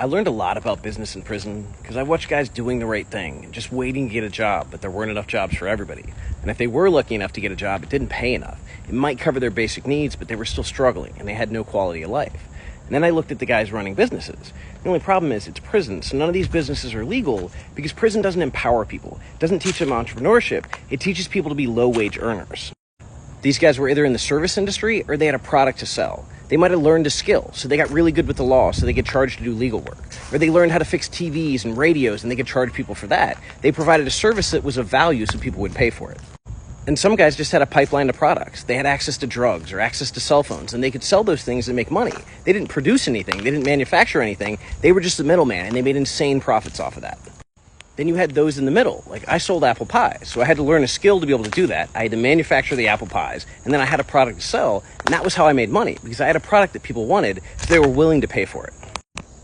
I learned a lot about business in prison because I watched guys doing the right thing and just waiting to get a job, but there weren't enough jobs for everybody. And if they were lucky enough to get a job, it didn't pay enough. It might cover their basic needs, but they were still struggling and they had no quality of life. And then I looked at the guys running businesses. The only problem is it's prison, so none of these businesses are legal because prison doesn't empower people. It doesn't teach them entrepreneurship. It teaches people to be low-wage earners. These guys were either in the service industry or they had a product to sell. They might have learned a skill, so they got really good with the law, so they get charged to do legal work. Or they learned how to fix TVs and radios, and they could charge people for that. They provided a service that was of value, so people would pay for it. And some guys just had a pipeline to products. They had access to drugs or access to cell phones, and they could sell those things and make money. They didn't produce anything. They didn't manufacture anything. They were just the middleman, and they made insane profits off of that. Then you had those in the middle. Like, I sold apple pies, so I had to learn a skill to be able to do that. I had to manufacture the apple pies, and then I had a product to sell, and that was how I made money, because I had a product that people wanted, so they were willing to pay for it.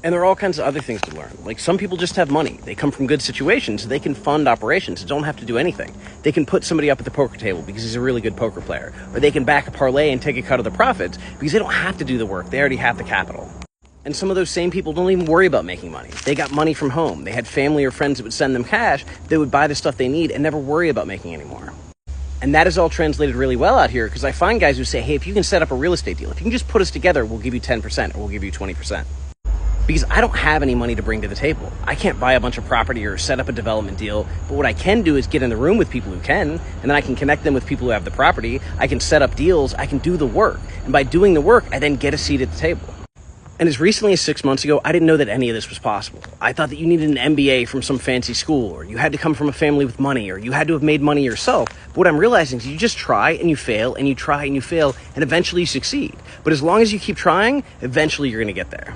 And there are all kinds of other things to learn. Like, some people just have money. They come from good situations, so they can fund operations. They don't have to do anything. They can put somebody up at the poker table because he's a really good poker player. Or they can back a parlay and take a cut of the profits because they don't have to do the work. They already have the capital. And some of those same people don't even worry about making money. They got money from home. They had family or friends that would send them cash. They would buy the stuff they need and never worry about making any more. And that is all translated really well out here because I find guys who say, hey, if you can set up a real estate deal, if you can just put us together, we'll give you 10% or we'll give you 20%. Because I don't have any money to bring to the table. I can't buy a bunch of property or set up a development deal, but what I can do is get in the room with people who can, and then I can connect them with people who have the property. I can set up deals. I can do the work. And by doing the work, I then get a seat at the table. And as recently as 6 months ago, I didn't know that any of this was possible. I thought that you needed an MBA from some fancy school, or you had to come from a family with money, or you had to have made money yourself. But what I'm realizing is you just try and you fail, and you try and you fail, and eventually you succeed. But as long as you keep trying, eventually you're going to get there.